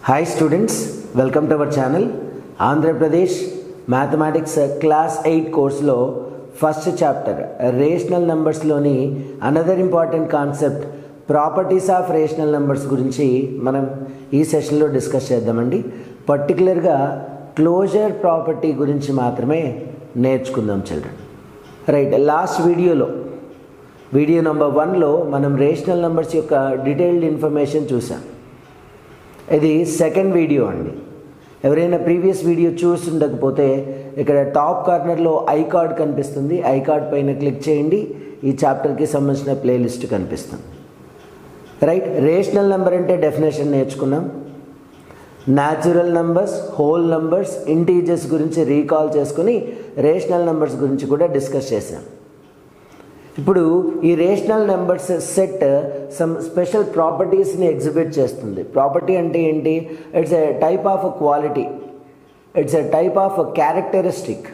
Hi students, welcome to our channel. Andhra Pradesh Mathematics Class 8 course lo first chapter rational numbers loni another important concept properties of rational numbers గురించి మనం ఈ సెషన్లో discuss చేద్దామండి. పర్టికులర్గా closure property గురించి మాత్రమే నేర్చుకుందాం children. Right, last video number 1లో మనం రేషనల్ నెంబర్స్ యొక్క డీటెయిల్డ్ ఇన్ఫర్మేషన్ చూసాం. ఇది సెకండ్ వీడియో అండి. ఎవరైనా ప్రీవియస్ వీడియో చూస్తుండకపోతే ఇక్కడ టాప్ కార్నర్లో ఐ కార్డ్ కనిపిస్తుంది. ఐ కార్డ్ పైన క్లిక్ చేయండి, ఈ చాప్టర్కి సంబంధించిన ప్లేలిస్ట్ కనిపిస్తుంది. రైట్, రేషనల్ నెంబర్ అంటే డెఫినేషన్ నేర్చుకున్నాం. Natural numbers, whole numbers, integers గురించి రీకాల్ చేసుకుని రేషనల్ నెంబర్స్ గురించి కూడా డిస్కస్ చేసాం. ఇప్పుడు ఈ rational numbers set some special ప్రాపర్టీస్ని ఎగ్జిబిట్ చేస్తుంది. ప్రాపర్టీ అంటే ఏంటి? It's a type of quality, it's a type of characteristic.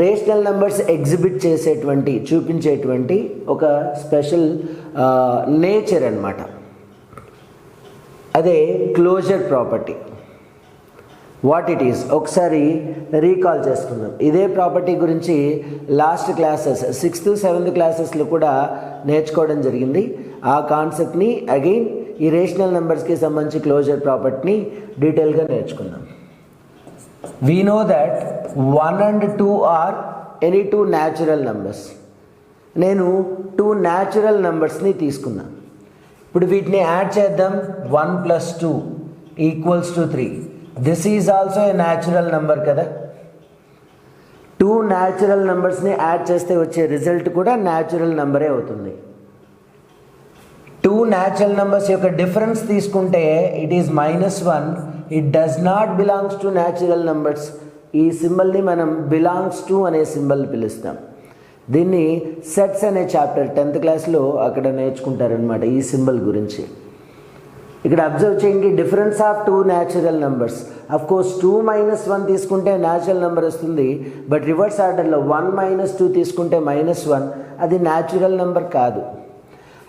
Rational numbers exhibit చేసేటువంటి, చూపించేటువంటి ఒక స్పెషల్ నేచర్ అన్నమాట. అదే closure property. What it is ఒకసారి రీకాల్ చేసుకుందాం. ఇదే ప్రాపర్టీ గురించి లాస్ట్ క్లాసెస్ 6th 7th క్లాసెస్లో కూడా నేర్చుకోవడం జరిగింది. ఆ కాన్సెప్ట్ని అగైన్ ఈ రేషనల్ నెంబర్స్కి సంబంధించి క్లోజర్ ప్రాపర్టీని డీటెయిల్గా నేర్చుకుందాం. We know that 1 and 2 or any 2 natural numbers. నేను 2 న్యాచురల్ నెంబర్స్ని తీసుకున్నాను. ఇప్పుడు వీటిని యాడ్ చేద్దాం. 1 + 2 = 3. This is also a natural number కదా. 2 న్యాచురల్ నెంబర్స్ని యాడ్ చేస్తే వచ్చే రిజల్ట్ కూడా న్యాచురల్ నెంబరే అవుతుంది. 2 న్యాచురల్ నెంబర్స్ యొక్క డిఫరెన్స్ తీసుకుంటే it is -1. It does not belongs to natural numbers. ఈ సింబల్ని మనం బిలాంగ్స్ టు అనే సింబల్ పిలుస్తాం. దీన్ని సెట్స్ అనే చాప్టర్ 10th క్లాస్లో అక్కడ నేర్చుకుంటారనమాట ఈ సింబల్ గురించి. ఇక్కడ అబ్జర్వ్ చేయండి, difference of 2 natural numbers. Of course 2 - 1 తీసుకుంటే న్యాచురల్ నెంబర్ వస్తుంది. బట్ రివర్స్ ఆర్డర్లో 1 - 2 తీసుకుంటే -1, అది న్యాచురల్ నెంబర్ కాదు.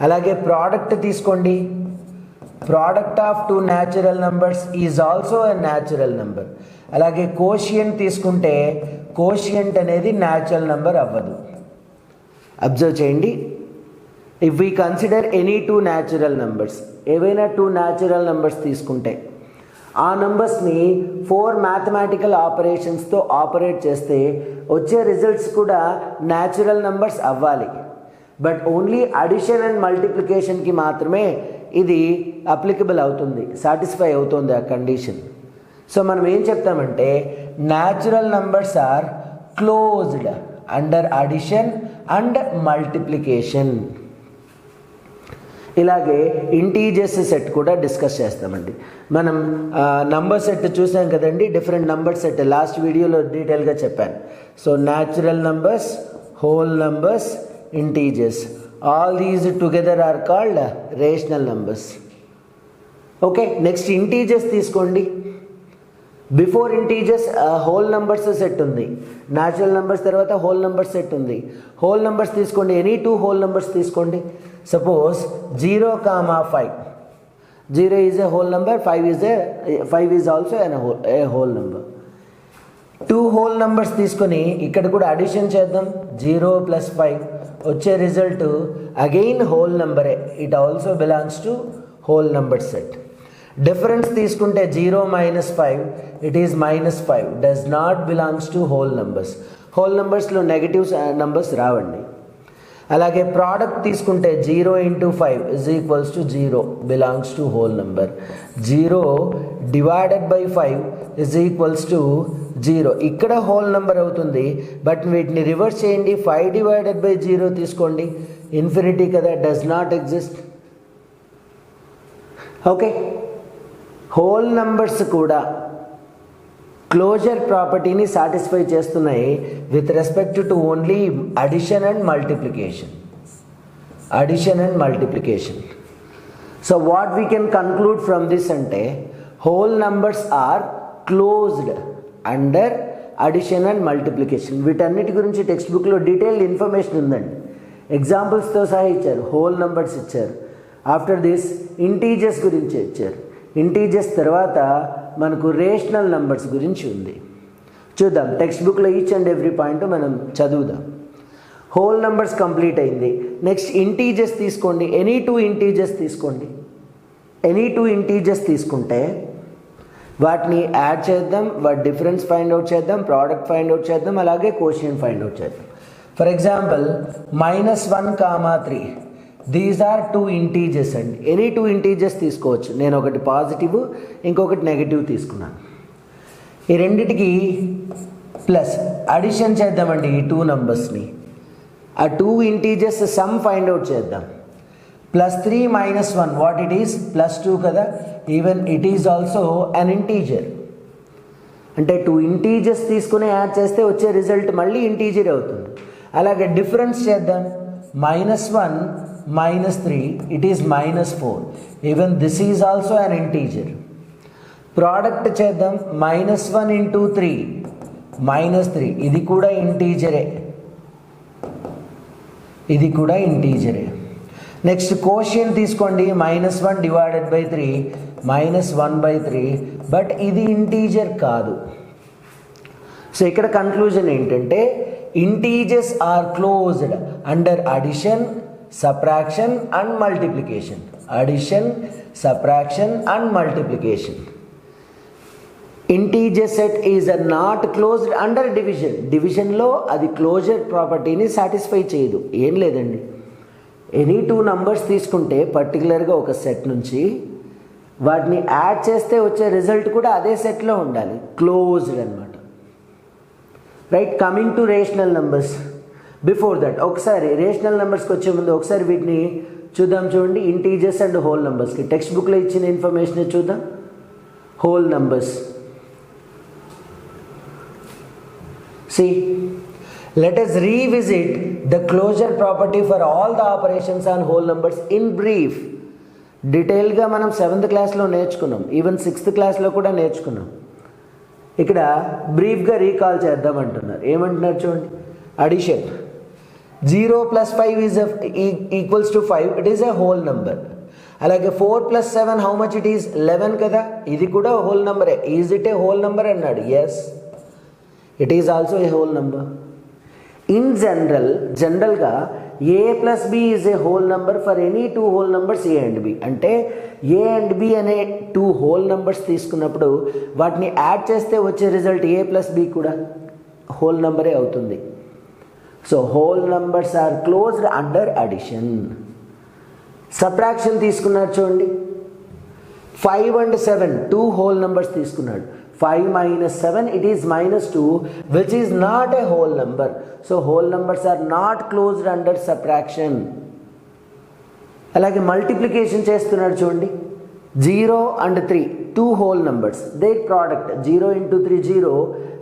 అలాగే ప్రోడక్ట్ తీసుకోండి. Product of 2 natural numbers is also a natural number. అలాగే కోషియంట్ తీసుకుంటే కోషియంట్ అనేది న్యాచురల్ నెంబర్ అవ్వదు. అబ్జర్వ్ చేయండి. If we consider any 2 natural numbers, ఏవైనా 2 న్యాచురల్ నెంబర్స్ తీసుకుంటే ఆ నెంబర్స్ని 4 మ్యాథమెటికల్ ఆపరేషన్స్తో ఆపరేట్ చేస్తే వచ్చే రిజల్ట్స్ కూడా న్యాచురల్ నెంబర్స్ అవ్వాలి. బట్ ఓన్లీ అడిషన్ అండ్ మల్టిప్లికేషన్కి మాత్రమే ఇది అప్లికబుల్ అవుతుంది, సాటిస్ఫై అవుతుంది ఆ కండిషన్. సో మనం ఏం చెప్తామంటే natural numbers are closed under addition and multiplication. ఇలాగే ఇంటీజర్స్ సెట్ కూడా డిస్కస్ చేస్తామండి. మనం నంబర్ సెట్ చూసాం కదండి, డిఫరెంట్ నంబర్ సెట్ లాస్ట్ వీడియోలో డీటెయిల్గా చెప్పాను. So natural numbers, whole numbers, integers, all these together are called rational numbers. Okay, next integers తీసుకోండి. Before integers whole numbers set ఉంది. న్యాచురల్ నెంబర్స్ తర్వాత హోల్ నెంబర్స్ సెట్ ఉంది. Whole numbers తీసుకోండి, any 2 whole numbers తీసుకోండి. Suppose 0, 5. 0 is a whole number, 5 is also a whole number. 2 whole numbers తీసుకొని ఇక్కడ కూడా addition చేద్దాం. 0 + 5 వచ్చే రిజల్ట్ అగైన్ హోల్ నెంబరే. It also belongs to whole number set. Difference తీసుకుంటే 0 - 5, it is -5, does not belongs to whole numbers. Whole నెంబర్స్లో negative numbers రావండి. అలాగే ప్రోడక్ట్ తీసుకుంటే 0 × 5 = 0, బిలాంగ్స్ టు హోల్ నెంబర్. 0 / 5 = 0, ఇక్కడ హోల్ నెంబర్ అవుతుంది. బట్ వీటిని రివర్స్ చేయండి. 5 / 0 తీసుకోండి, ఇన్ఫినిటీ కదా, does not exist. Okay, whole numbers కూడా క్లోజర్ ప్రాపర్టీని సాటిస్ఫై చేస్తున్నాయి with respect to only addition and multiplication. So what we can conclude from this అంటే whole numbers are closed under addition and multiplication. వీటన్నిటి గురించి text బుక్లో detailed information ఉందండి. ఎగ్జాంపుల్స్తో సహా ఇచ్చారు. హోల్ నెంబర్స్ ఇచ్చారు, ఆఫ్టర్ దిస్ ఇంటీజర్స్ గురించి ఇచ్చారు. ఇంటీజర్స్ తర్వాత మనకు రేషనల్ నంబర్స్ గురించి ఉంది. చూద్దాం, టెక్స్ట్ బుక్లో ఈచ్ అండ్ ఎవ్రీ పాయింట్ మనం చదువుదాం. హోల్ నంబర్స్ కంప్లీట్ అయింది. నెక్స్ట్ ఇంటీజర్స్ తీసుకోండి. ఎనీ టూ ఇంటీజర్స్ తీసుకోండి. ఎనీ టూ ఇంటీజర్స్ తీసుకుంటే వాటిని యాడ్ చేద్దాం, వాటి డిఫరెన్స్ ఫైండ్ అవుట్ చేద్దాం, ప్రోడక్ట్ ఫైండ్ అవుట్ చేద్దాం, అలాగే కోషియంట్ ఫైండ్ అవుట్ చేద్దాం. For example -1, 3 these are two integers అండి. ఎనీ టూ ఇంటీజర్స్ తీసుకోవచ్చు. నేను ఒకటి పాజిటివ్, ఇంకొకటి నెగిటివ్ తీసుకున్నాను. ఈ రెండిటికి ప్లస్ అడిషన్ చేద్దామండి ఈ టూ నంబర్స్ని. ఆ two integers some find out చేద్దాం. +3 - 1 వాట్ ఇట్ ఈస్? +2 కదా. Even it is also an integer. అంటే టూ ఇంటీజర్స్ తీసుకుని యాడ్ చేస్తే వచ్చే రిజల్ట్ మళ్ళీ ఇంటీజర్ అవుతుంది. అలాగే డిఫరెన్స్ చేద్దాం. -1 - 3 it is -4. Even this is also an integer. Product చేద్దాం. -1 × 3 -3 ఇది కూడా ఇంటీజరే. ఇది కూడా ఇంటీజరే. నెక్స్ట్ కోషియంట్ తీసుకోండి. -1 / 3 -1/3 బట్ ఇది ఇంటీజర్ కాదు. సో ఇక్కడ కన్క్లూజన్ ఏంటంటే integers are closed under addition, subtraction and multiplication. Addition, subtraction and multiplication. Integer set is not closed under division. డివిజన్లో అది క్లోజర్ ప్రాపర్టీని సాటిస్ఫై చేయదు. ఏం లేదండి, ఎనీ టూ నంబర్స్ తీసుకుంటే పర్టికులర్గా ఒక సెట్ నుంచి వాటిని యాడ్ చేస్తే వచ్చే రిజల్ట్ కూడా అదే సెట్లో ఉండాలి. క్లోజ్డ్ అనమాట. Right, coming to rational numbers. Before that ఒకసారి రేషనల్ నెంబర్స్కి వచ్చే ముందు ఒకసారి వీటిని చూద్దాం. చూడండి, ఇంటీజర్స్ అండ్ హోల్ నెంబర్స్కి టెక్స్ట్ బుక్లో ఇచ్చిన ఇన్ఫర్మేషన్ చూద్దాం. Whole numbers. See, let us revisit the closure property for all the operations on whole numbers in brief. డీటెయిల్గా మనం 7th క్లాస్లో నేర్చుకున్నాం, ఈవెన్ 6th క్లాస్లో కూడా నేర్చుకున్నాం. ఇక్కడ బ్రీఫ్గా రీకాల్ చేద్దాం అంటున్నారు. ఏమంటున్నారు చూడండి. Addition 0 + 5 is equals to 5. It is a whole number. అలాగే 4 + 7 హౌ మచ్? ఇట్ ఈస్ 11 కదా. ఇది కూడా హోల్ నెంబరే. Is it a whole number అన్నాడు. Yes, it is also a whole number. In జనరల్గా a + b is a whole number for any two whole numbers a and b. అంటే a and b అనే two whole numbers తీసుకున్నప్పుడు వాటిని add చేస్తే వచ్చే result a + b కూడా whole నెంబరే అవుతుంది. So whole numbers are closed under addition. Subtraction తీసుకున్నారు చూడండి. 5 and 7 టూ హోల్ నెంబర్స్ తీసుకున్నాడు. 5 - 7 it is -2 which is not a whole number. So whole numbers are not closed under subtraction. అలాగే multiplication చేస్తున్నాడు చూడండి. 0 and 3 two whole numbers, their product 0 × 3 0,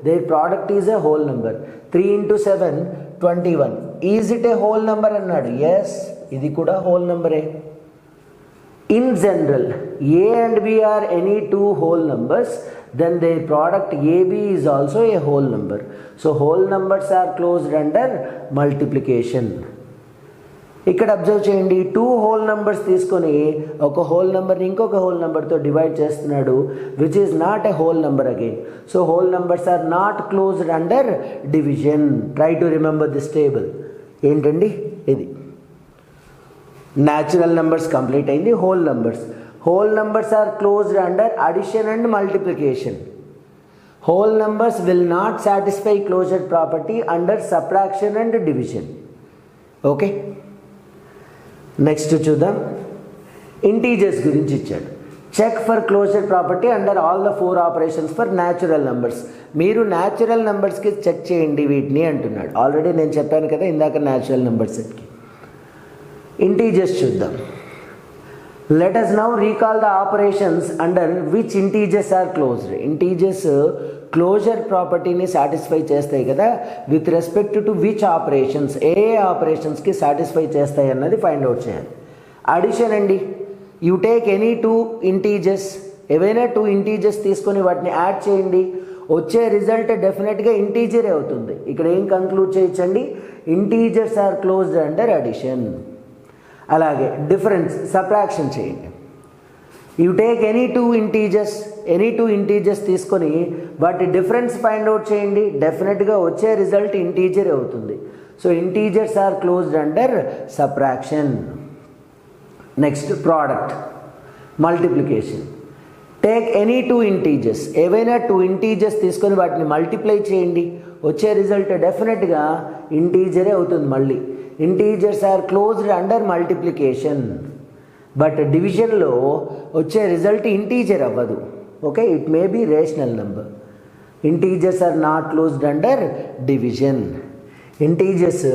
their product is a whole number. 3 × 7 21. Is it a whole number అన్నాడు. yes, ఇది కూడా whole number. In general, a and b are any two whole numbers, then their product AB is also a whole number. So whole numbers are closed under multiplication. ఇక్కడ observe చేయండి. Two whole numbers తీసుకొని ఒక whole నెంబర్ని ఇంకొక whole నెంబర్తో divide చేస్తున్నాడు, which is not a whole number again. So whole numbers are not closed under division. Try to remember this table. ఏంటండి ఇది? న్యాచురల్ నెంబర్స్ కంప్లీట్ అయింది. Whole numbers. Whole numbers are closed under addition and multiplication. Whole numbers will not satisfy closure property under subtraction and division. Okay, next చూద్దాం. ఇంటీజర్స్ గురించి ఇచ్చాడు. Check for closure property under all the 4 operations for natural numbers. మీరు natural నెంబర్స్కి check చేయండి వీటిని అంటున్నాడు. Already నేను చెప్పాను కదా ఇందాక న్యాచురల్ నెంబర్ సెట్కి. ఇంటీజర్స్ చూద్దాం. Let us now recall the operations under which integers are closed. Integers closure ప్రాపర్టీని సాటిస్ఫై చేస్తాయి కదా. With respect to which operations, ఏ ఆపరేషన్స్కి సాటిస్ఫై చేస్తాయి అన్నది ఫైండ్ అవుట్ చేయాలి. అడిషన్ అండి. You take any two integers, ఏవైనా టూ ఇంటీజర్స్ తీసుకొని వాటిని యాడ్ చేయండి, వచ్చే రిజల్ట్ డెఫినెట్గా ఇంటీజరే అవుతుంది. ఇక్కడ ఏం కంక్లూడ్ చేయొచ్చండి? Integers are closed under addition. అలాగే డిఫరెన్స్ సబ్ట్రాక్షన్ చేయండి. You take any two integers తీసుకొని వాటి డిఫరెన్స్ ఫైండ్ అవుట్ చేయండి. డెఫినెట్గా వచ్చే రిజల్ట్ ఇంటీజర్ అవుతుంది. So integers are closed under subtraction. Next product, multiplication. Take any two integers, ఏవైనా టూ ఇంటీజర్స్ తీసుకొని వాటిని మల్టిప్లై చేయండి. వచ్చే రిజల్ట్ డెఫినెట్గా ఇంటీజరే అవుతుంది. మళ్ళీ integers are closed under multiplication. But డివిజన్లో వచ్చే రిజల్ట్ ఇంటీజర్ అవ్వదు. Okay, it may be rational number. Integers are not closed under division. Integers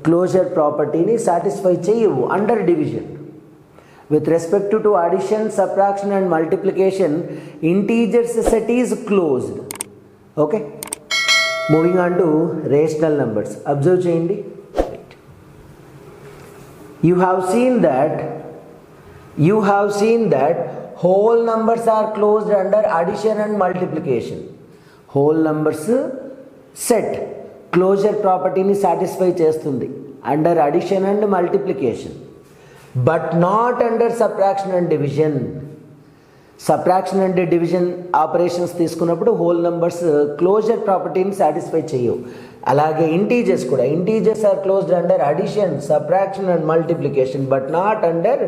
closure ప్రాపర్టీని సాటిస్ఫై చేయవు under division. With respect to addition, subtraction and multiplication, integers set is closed. Okay. Moving on to rational numbers. Observe cheyandi. You have seen that whole numbers are closed under addition and multiplication. Whole numbers set closure property ni satisfy chestundi under addition and multiplication. But not under subtraction and division. Subtraction and division operations తీసుకున్నప్పుడు whole numbers closure ప్రాపర్టీని satisfy చేయవు. అలాగే integers కూడా, integers are closed under addition, subtraction and multiplication but not under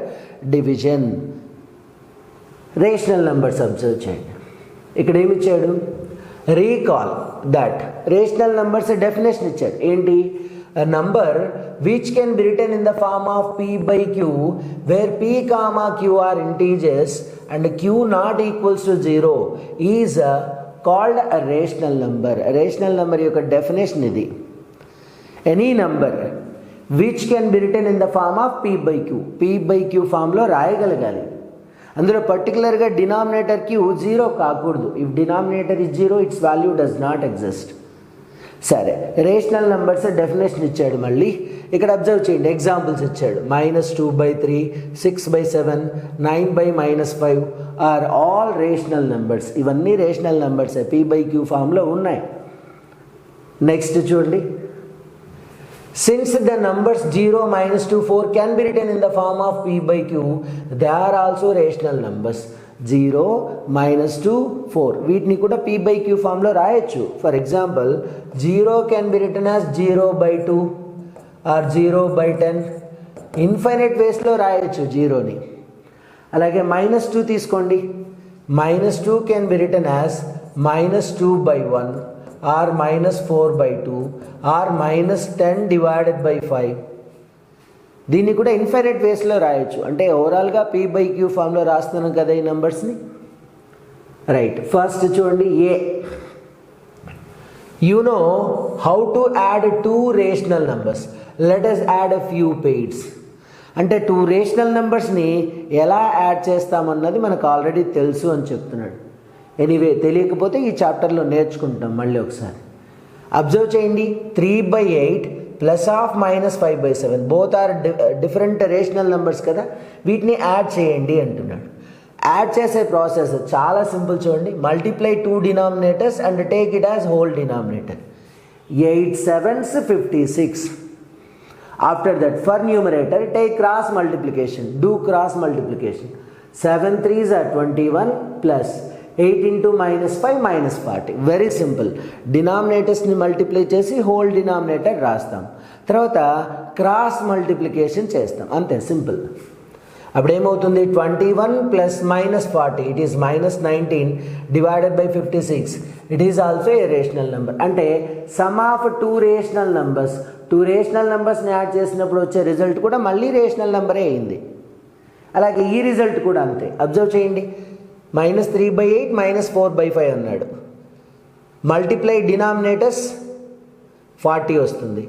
division. Rational numbers observe చేయండి. ఇక్కడ ఏమి ఇచ్చాడు? Recall that rational numbers definition ఇచ్చాడు. ఏంటి? A number which can be written in the form of p by q, where p comma q are integers and q not equals to 0 is called a rational number. A rational number యొక్క definition ఇది. Any number which can be written in the form of p by q, p by q ఫామ్లో రాయగలగాలి. అందులో పర్టికులర్గా denominator q 0 కాకూడదు. If denominator is 0, its value does not exist. సరే, rational numbers definition ఇచ్చాడు. మళ్ళీ ఇక్కడ అబ్జర్వ్ చేయండి, ఎగ్జాంపుల్స్ ఇచ్చాడు. -2/3, 6/7, 9/-5 ఆర్ ఆల్ రేషనల్ నెంబర్స్. ఇవన్నీ rational numbers p by q ఫామ్లో ఉన్నాయి. నెక్స్ట్ చూడండి, since the numbers 0, -2, 4 can be written in the form of p by q, they are also rational numbers. 0, -2, 4 వీటిని కూడా p by q ఫామ్లో రాయొచ్చు. For example 0 can be written as 0/2 or 0/10. Infinite వేస్లో రాయొచ్చు 0ని. అలాగే -2 తీసుకోండి. -2 can be written as -2/1 or -4/2 or -10/5. దీన్ని కూడా ఇన్ఫైనైట్ వేస్లో రాయొచ్చు. అంటే ఓవరాల్గా p by q ఫామ్లో రాస్తున్నాం కదా ఈ నెంబర్స్ని. రైట్, ఫస్ట్ చూడండి ఏ. You know how to add 2 rational numbers. Let us add a few pairs. అంటే 2 రేషనల్ నెంబర్స్ని ఎలా యాడ్ చేస్తామన్నది మనకు ఆల్రెడీ తెలుసు అని చెప్తున్నాడు. ఎనీవే, తెలియకపోతే ఈ చాప్టర్లో నేర్చుకుంటాం మళ్ళీ ఒకసారి. అబ్జర్వ్ చేయండి, 3/8 plus of -5/7 both are different rational numbers కదా, వీటిని యాడ్ చేయండి అంటున్నాడు. యాడ్ చేసే ప్రాసెస్ చాలా సింపుల్. చూడండి, multiply 2 denominators and take it as whole denominator. 8 7s 56. After that for numerator take cross multiplication. Do cross multiplication. 7 3s are 21 plus 8 into -5 -40. Very simple. డినామినేటర్స్ని multiply చేసి whole denominator రాస్తాం. తర్వాత cross multiplication చేస్తాం, అంతే, simple. అప్పుడు ఏమవుతుంది? 21 plus -40 it is -19 divided by 56. It is also a rational number. అంటే sum of 2 rational numbers, 2 rational నెంబర్స్ని యాడ్ చేసినప్పుడు వచ్చే రిజల్ట్ కూడా మళ్ళీ రేషనల్ నెంబరే అయింది. అలాగే ఈ రిజల్ట్ కూడా అంతే. అబ్జర్వ్ చేయండి, -3/8 -4/5 అన్నాడు. మల్టిప్లై డినామినేటర్స్ 40 వస్తుంది.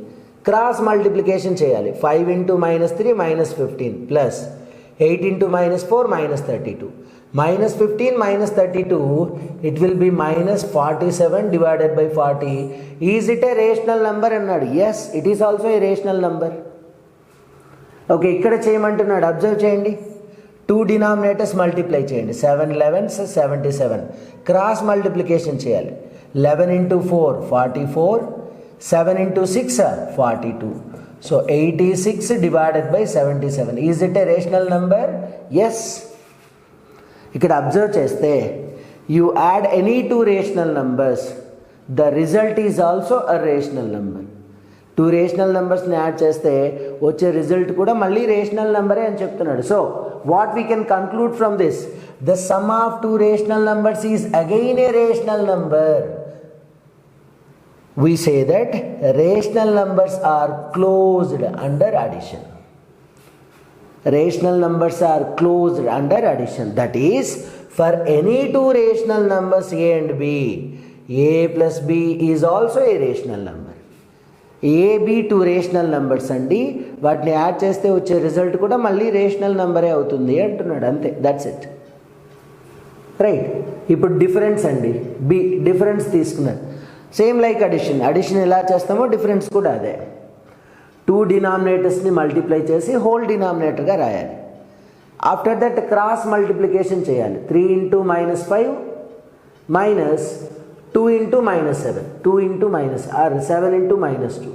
క్రాస్ మల్టిప్లికేషన్ చేయాలి. 5 into -3 -15 plus 8 into -4 -32. -15 -32 it will be -47 divided by 40. Is it a rational number అన్నాడు. Yes, it is also a rational number. Okay, ఇక్కడ చేయమంటున్నాడు. అబ్జర్వ్ చేయండి, 2 డినామినేటర్స్ మల్టిప్లై చేయండి. 7 11s 77. క్రాస్ మల్టిప్లికేషన్ చేయాలి. 11 into 4 44, 7 into 6 42. So 86 divided by 77. Is it a rational number? Yes. ఇక్కడ observe చేస్తే you add any two rational numbers, the result is also a rational number. Two rational నెంబర్స్ని add చేస్తే వచ్చే result కూడా మళ్ళీ rational నెంబరే అని చెప్తున్నాడు. So what we can conclude from this, the sum of two rational numbers is again a rational number. We say that rational numbers are closed under addition. Rational numbers are closed under addition. That is, for any two rational numbers a and b, a plus b is also a rational number. a, b two rational numbers అండి, వాటిని add చేస్తే వచ్చే result కూడా మళ్ళీ rational నెంబరే అవుతుంది అంటున్నాడు. అంతే, దట్స్ ఇట్. రైట్. ఇప్పుడు డిఫరెన్స్ అండి, బి డిఫరెన్స్ తీసుకున్నాడు. Same like addition. అడిషన్ ఎలా చేస్తామో డిఫరెన్స్ కూడా అదే. టూ డినామినేటర్స్ని మల్టిప్లై చేసి హోల్ డినామినేటర్గా రాయాలి. ఆఫ్టర్ దట్ క్రాస్ మల్టిప్లికేషన్ చేయాలి. 3 into -5 minus 2 into -7, 2 into or 7 into -2,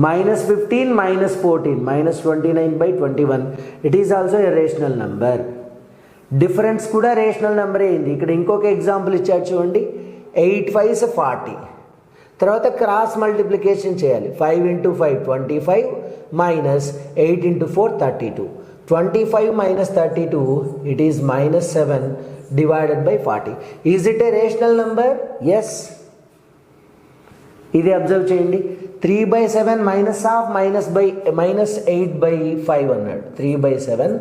-15 -14, -29/21. It is also a rational number. Difference కూడా రేషనల్ నెంబరే అయింది. ఇక్కడ ఇంకొక ఎగ్జాంపుల్ ఇచ్చాడు చూడండి. 8 5s 40. తర్వాత క్రాస్ మల్టిప్లికేషన్ చేయాలి. 5 into 5 25 minus 8 into 4 32. 25 minus 32, it is -7 divided by 40. Is it a rational number? Yes. ఇది అబ్జర్వ్ చేయండి. 3/7 -8/5 అన్నాడు. 3/7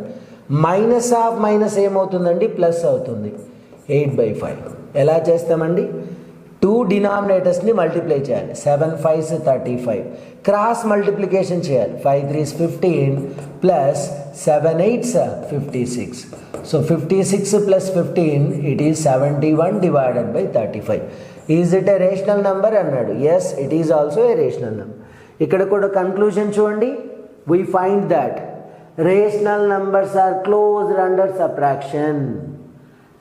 మైనస్ ఏమవుతుందండి? ప్లస్ అవుతుంది. 8/5 ఎలా చేస్తామండి? టూ డినామినేటర్స్ని మల్టిప్లై చేయాలి. 7 5s 35. క్రాస్ మల్టిప్లికేషన్ చేయాలి. 5 3s 15 ప్లస్ 7 8s 56. సో 56 plus 15, it is 71 divided by 35. Is it a rational number అన్నాడు. Yes, it is also a rational number. ఇక్కడ కూడా కన్క్లూజన్ చూడండి. We find that rational numbers are closed under subtraction.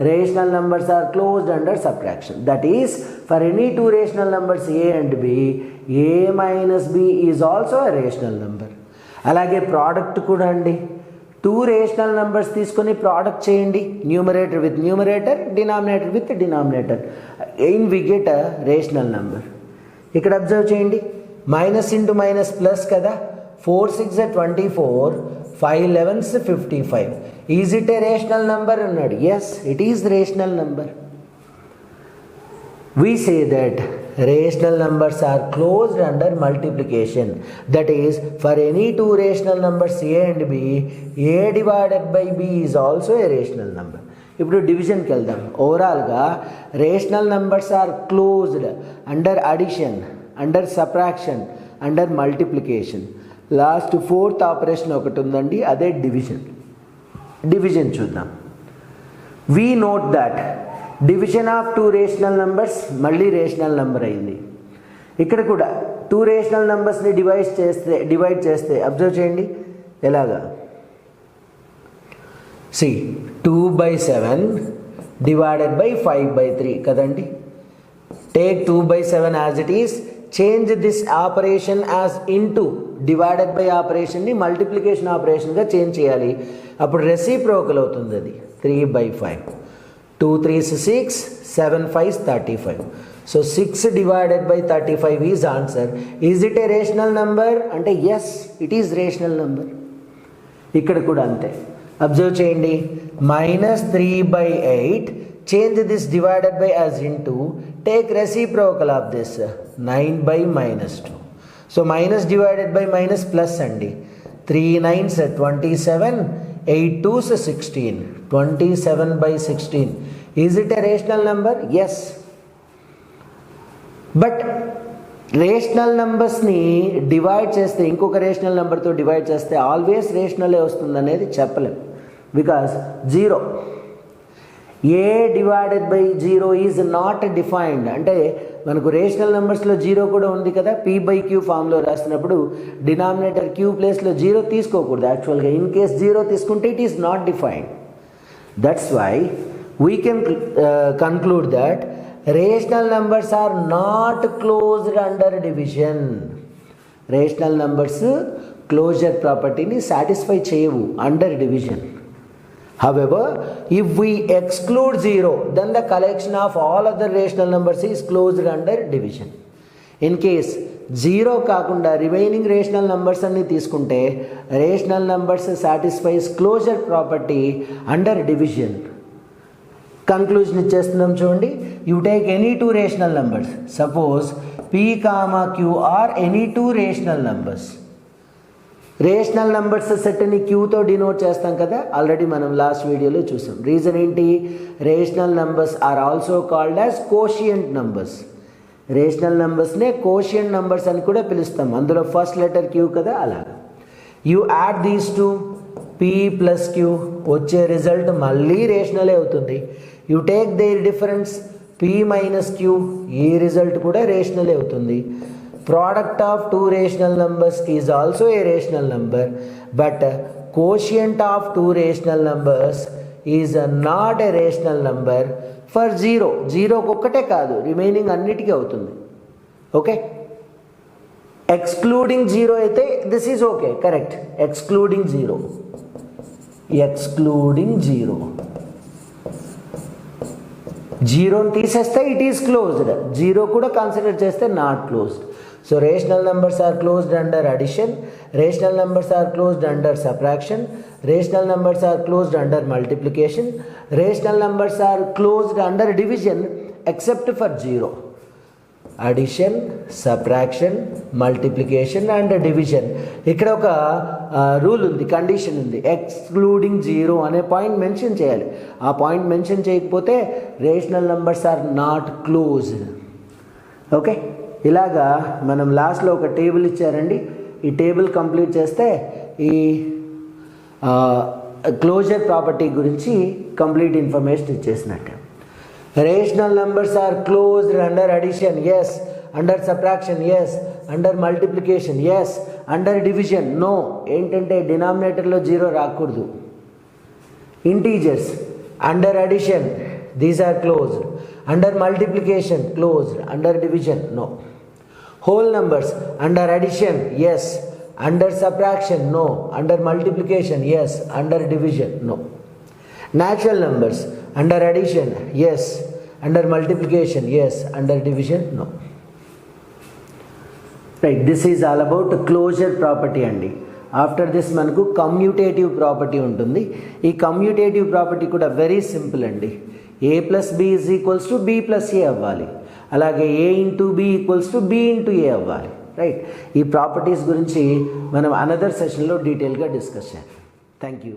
Rational numbers are closed under subtraction. That is, for any two rational numbers a and b, a minus b is also a rational number. అలాగే product కూడా అండి. Two rational numbers తీసుకొని product చేయండి. Numerator with numerator, denominator with denominator. In we get a rational number. ఇక్కడ observe చేయండి. Minus into minus plus కదా. 4 6 24, 5 11s 55. Is it a rational number అన్నాడు. Yes, it is rational number. We say that rational numbers are closed under multiplication. That is, for any two rational numbers a and b, a divided by b is also a rational number. ఇప్పుడు డివిజన్కి వెళ్దాం. ఓవరాల్గా rational numbers are closed under addition, under subtraction, under multiplication. Last fourth operation ఒకటి ఉందండి, అదే division. Division చూద్దాం. We note that division of two rational numbers మళ్ళీ rational number అయింది. ఇక్కడ కూడా టూ రేషనల్ నెంబర్స్ని డివైడ్ చేస్తే అబ్జర్వ్ చేయండి ఎలాగా. సి 2/7 డివైడెడ్ బై 5/3 కదండి. Take 2/7 as it is. Change this operation as into divided by ఆపరేషన్ని మల్టిప్లికేషన్ ఆపరేషన్గా చేంజ్ చేయాలి. అప్పుడు రెసిప్రోకల్ అవుతుంది అది. 3/5. 2 3s 6, 7 5s 35. So 6 divided by 35 is answer. Is it a rational number అంటే yes, it is rational number. ఇక్కడ కూడా అంతే. అబ్జర్వ్ చేయండి. -3/8, change this divided by as into, take reciprocal of this 9/-2. So minus divided by minus plus అండి. 3 9s 27, 8 2s 16, 27/16. Is it a rational number? Yes. But rational నెంబర్స్ని divide చేస్తే, ఇంకొక rational నెంబర్తో divide చేస్తే ఆల్వేస్ రేషనలే వస్తుంది అనేది చెప్పలేం. Because 0, A divided by 0 is not defined. అంటే మనకు రేషనల్ నెంబర్స్లో 0 కూడా ఉంది కదా. p/q ఫామ్లో రాసినప్పుడు డినామినేటర్ q ప్లేస్లో 0 తీసుకోకూడదు యాక్చువల్గా. ఇన్ కేస్ 0 తీసుకుంటే it is not defined. That's why we can conclude that rational numbers are not closed under division. Rational numbers closure ప్రాపర్టీని సాటిస్ఫై చేయవు under division. However, if we exclude 0, then the collection of all other rational numbers is closed under division. In case 0 కాకుండా remaining rational numbers అన్ని తీసుకుంటే rational numbers satisfies closure property under division. Conclusion ఇచ్చేస్తున్నాం చూడండి. You take any two rational numbers, suppose p, q are any two rational numbers. Rational numbers సెట్ని క్యూతో denote చేస్తాం కదా, already మనం లాస్ట్ వీడియోలో చూసాం. రీజన్ ఏంటి? Rational numbers are also called as quotient numbers. Rational నంబర్స్నే కోషియంట్ నంబర్స్ అని కూడా పిలుస్తాం, అందులో ఫస్ట్ లెటర్ క్యూ కదా, అలా. You add these to p plus Q, వచ్చే రిజల్ట్ మళ్ళీ రేషనలే అవుతుంది. You take their difference p minus Q, ఈ రిజల్ట్ కూడా రేషనలే అవుతుంది. Product of two rational numbers is also a rational number, but quotient of two rational numbers is not a rational number for 0. 0 ఒక్కటే కాదు, remaining అన్నిటికీ అవుతుంది. Okay, excluding 0 అయితే this is okay, correct. Excluding 0, excluding 0, 0ని తీసేస్తే it is closed. 0 కూడా consider చేస్తే not closed. So rational numbers are closed under addition, rational numbers are closed under subtraction, rational numbers are closed under multiplication, rational numbers are closed under division except for 0. Addition, subtraction, multiplication and division. ఇక్కడ ఒక rule ఉంది, condition ఉంది. Excluding 0 అనే point mention చేయాలి. ఆ point mention చేయకపోతే rational numbers are not closed. Okay, ఇలాగా మనం లాస్ట్లో ఒక టేబుల్ ఇచ్చారండి. ఈ టేబుల్ కంప్లీట్ చేస్తే ఈ క్లోజర్ ప్రాపర్టీ గురించి కంప్లీట్ ఇన్ఫర్మేషన్ ఇచ్చేసినట్టు. Rational numbers are closed under addition, yes. Under subtraction, yes. Under multiplication, yes. Under division, no. ఏంటంటే డినామినేటర్లో 0 రాకూడదు. Integers under addition, these are closed. Under multiplication, closed. Under division, no. Whole numbers, under addition, yes. Under subtraction, no. Under multiplication, yes. Under division, no. Natural numbers, under addition, yes. Under multiplication, yes. Under division, no. Right, this is all about closure property andi. After this మనకు commutative property ఉంటుంది. ఈ commutative property కూడా very simple అండి. a plus B is equals to B plus A అవ్వాలి, అలాగే a into B equals to B into A అవ్వాలి. Right, ఈ properties గురించి మనం అనదర్ సెషన్లో డీటెయిల్గా డిస్కస్ చేద్దాం. Thank you.